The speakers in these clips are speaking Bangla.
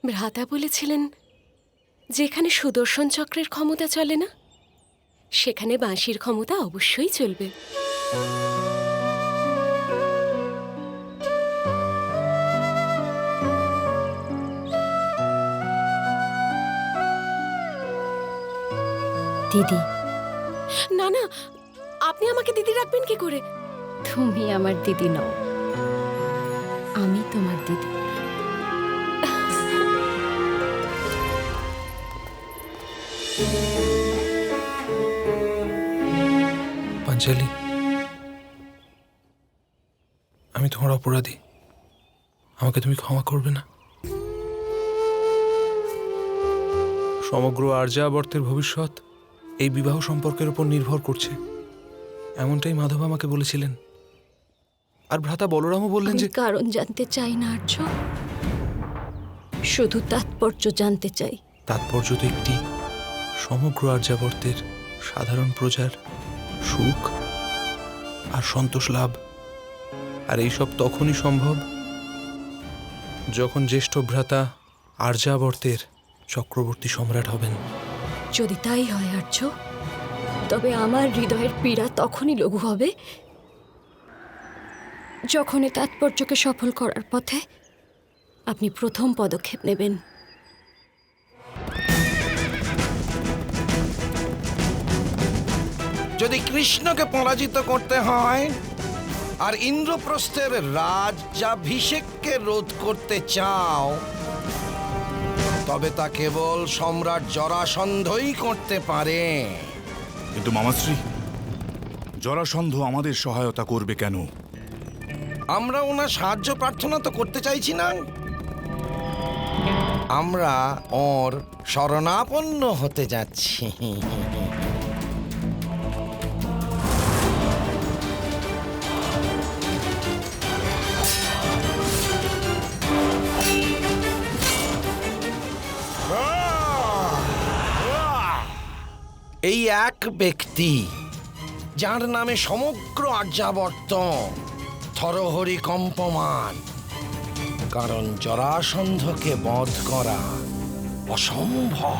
ভ্রাতা বলেছিলেন যেখানে সুদর্শন চক্রের ক্ষমতা চলে না সেখানে বাঁশির ক্ষমতা অবশ্যই চলবে। দিদি, না না, আপনি আমাকে দিদি রাখবেন কি করে? তুমি আমার দিদি নও, আমি তোমার দিদি। পাঞ্চালি, আমি তোমার অপরাধী, আমাকে তুমি ক্ষমা করবে না? সমগ্র আর্যাবর্তের ভবিষ্যৎ এই বিবাহ সম্পর্কের উপর নির্ভর করছে, এমনটাই মাধব আমাকে বলেছিলেন। আর ভ্রাতা বলরামও বললেন যে কারণ জানতে চাই না আর্য, শুধু তাৎপর্য জানতে চাই। তাৎপর্য তো একটি, সমগ্র আর্যাবর্তের সাধারণ প্রজার সুখ আর সন্তোষ লাভ। আর এইসব তখনই সম্ভব যখন জ্যেষ্ঠ ভ্রাতা আর্যাবর্তের চক্রবর্তী সম্রাট হবেন। যদি তাই হয় আর্য, তবে আমার হৃদয়ের পীড়া তখনই লঘু হবে যখন এই তাৎপর্যকে সফল করার পথে আপনি প্রথম পদক্ষেপ নেবেন। যদি কৃষ্ণকে পরাজিত করতে হয় আর ইন্দ্রপ্রস্থের রাজ্যাভিষেককে রোধ করতে চাও, তবে তা কেবল সম্রাট জরাসন্ধই করতে পারে। কিন্তু মামাশ্রী, জরাসন্ধ আমাদের সহায়তা করবে কেন? আমরা ওনার সাহায্য প্রার্থনা তো করতে চাইছি না, আমরা ওর শরণাপন্ন হতে যাচ্ছি। এই এক ব্যক্তি যার নামে সমগ্র আর্যাবর্ত থরহরি কম্পমান, কারণ জরাসন্ধকে বধ করা অসম্ভব।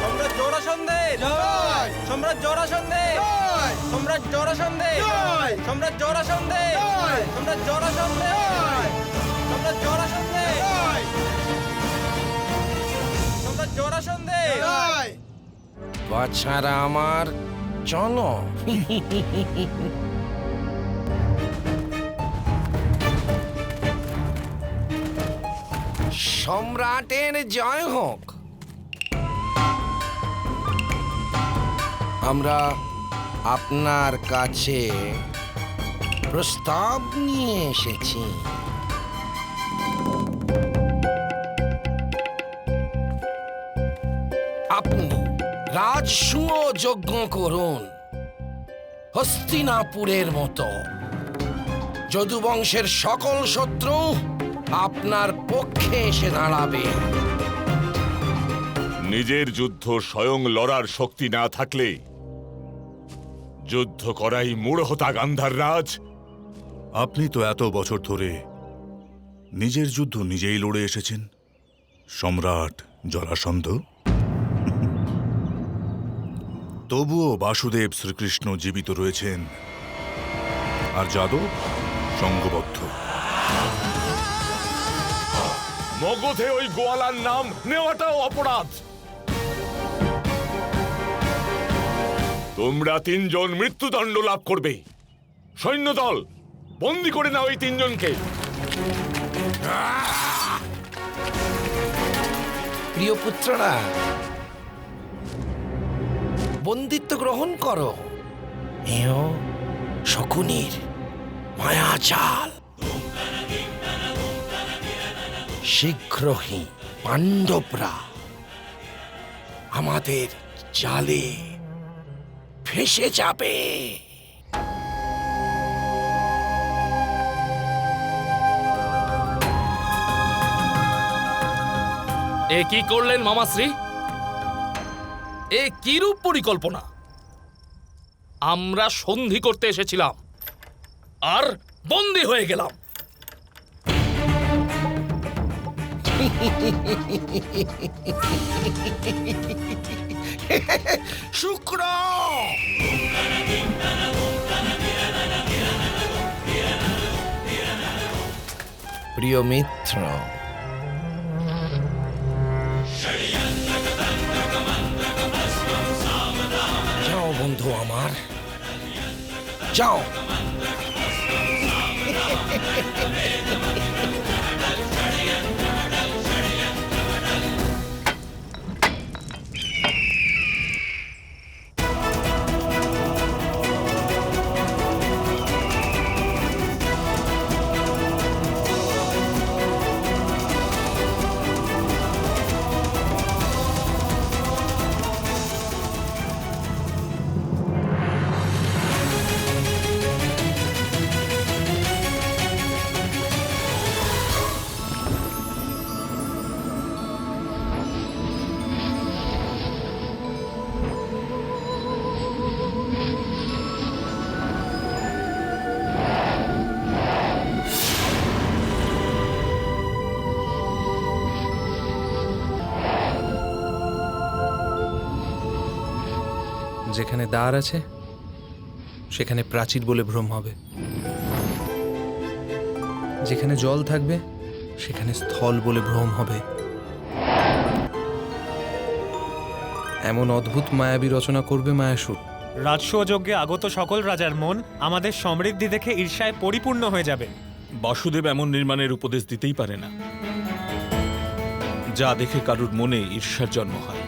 সম্রাট জরাসন্ধে জয়! সম্রাট জরাসন্ধে জয়! সম্রাট জরাসন্ধে জয়! সম্রাট জরাসন্ধে জয়! সম্রাট জরাসন্ধে জয়! সম্রাট জরাসন্ধে জয়! সম্রাট জরাসন্ধে জয়! বাচ্চারা আমার, চলো। সম্রাটের জয় হোক। আমরা আপনার কাছে প্রস্তাব নিয়ে এসেছি। আপনি রাজসূয় যজ্ঞ করুন হস্তিনাপুরের মতো। যদুবংশের সকল শত্রু আপনার পক্ষে এসে দাঁড়াবে। নিজের যুদ্ধ স্বয়ং লড়ার শক্তি না থাকলে যুদ্ধ করাই মূঢ়তা গান্ধার রাজ। আপনি তো এত বছর ধরে নিজের যুদ্ধ নিজেই লড়ে এসেছেন, সম্রাট জরাসন্ধ। তবুও বাসুদেব শ্রীকৃষ্ণ জীবিত রয়েছেন, আর যাদব সঙ্গবদ্ধ। মগধে ওই গোয়ালার নাম নেওয়াটাও অপরাধ। তোমরা তিনজন মৃত্যুদণ্ড লাভ করবে। সৈন্যদল, বন্দী করে নাও এই তিনজনকে। প্রিয় পুত্ররা, বন্দিত্ব গ্রহণ করো। এও শকুনির মায়াজাল। শীঘ্রই পাণ্ডবরা আমাদের জালে ফেঁসে যাবে। এ কি করলেন মামাশ্রী? এ কিরূপ পরিকল্পনা? আমরা সন্ধি করতে এসেছিলাম, আর বন্দী হয়ে গেলাম। শুক্র, প্রিয় মিত্র, যাও বন্ধু আমার, যাও। যেখানে দ্বার আছে সেখানে প্রাচীর বলে ভ্রম হবে, যেখানে জল থাকবে সেখানে স্থল বলে ভ্রম হবে। এমন অদ্ভুত মায়াবী রচনা করবে মায়াসুর। রাজসূয়যজ্ঞে আগত সকল রাজার মন আমাদের সমৃদ্ধি দেখে ঈর্ষায় পরিপূর্ণ হয়ে যাবে। বাসুদেব এমন নির্মাণের উপদেশ দিতেই পারে না যা দেখে কারুর মনে ঈর্ষার জন্ম হয়।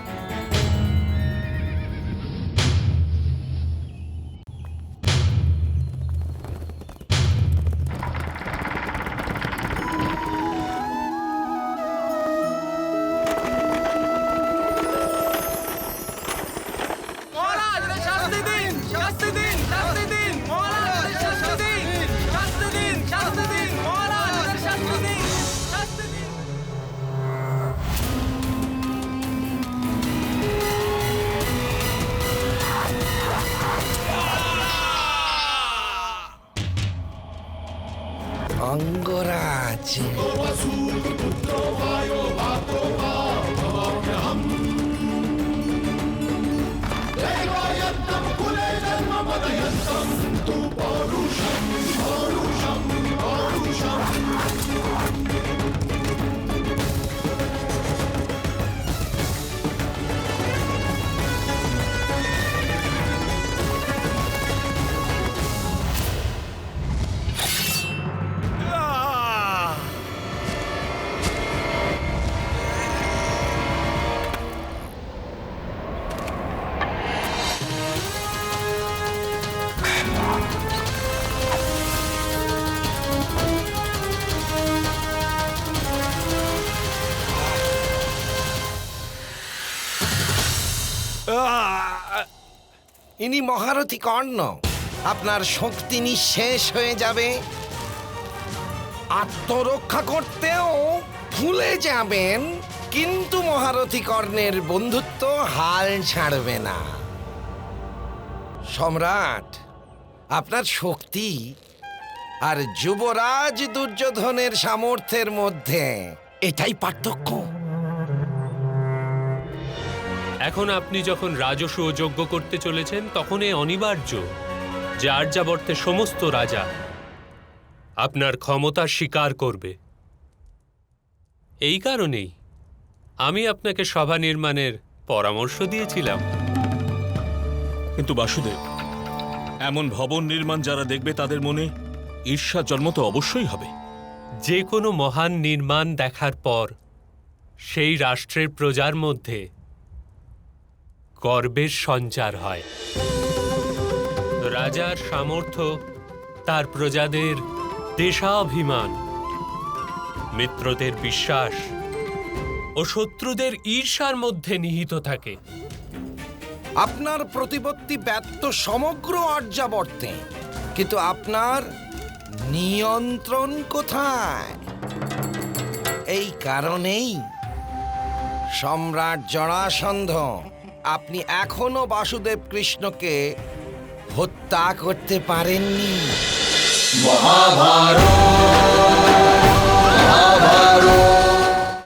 অঙ্গরাজ, ইনি মহারথী কর্ণ। আপনার শক্তি নিঃশেষ হয়ে যাবে, আত্মরক্ষা করতেও ভুলে যাবেন, কিন্তু মহারথী কর্ণের বন্ধুত্ব হাল ছাড়বে না। সম্রাট, আপনার শক্তি আর যুবরাজ দুর্যোধনের সামর্থ্যের মধ্যে এটাই পার্থক্য। এখন আপনি যখন রাজসূয় যজ্ঞ করতে চলেছেন তখন এ অনিবার্য যে আর্যাবর্তের সমস্ত রাজা আপনার ক্ষমতা স্বীকার করবে। এই কারণেই আমি আপনাকে সভা নির্মাণের পরামর্শ দিয়েছিলাম। কিন্তু বাসুদেব, এমন ভবন নির্মাণ যারা দেখবে তাদের মনে ঈর্ষা জন্ম তো অবশ্যই হবে। যে কোনো মহান নির্মাণ দেখার পর সেই রাষ্ট্রের প্রজার মধ্যে গর্বের সঞ্চার হয়। রাজার সামর্থ্য তার প্রজাদের দেশাভিমান, মিত্রদের বিশ্বাস ও শত্রুদের ঈর্ষার মধ্যে নিহিত থাকে। আপনার প্রতিপত্তি ব্যর্থ সমগ্র আর্যাবর্তে, কিন্তু আপনার নিয়ন্ত্রণ কোথায়? এই কারণেই সম্রাট জরাসন্ধ, আপনি এখনো বাসুদেব কৃষ্ণকে হত্যা করতে পারেননি। মহাভারত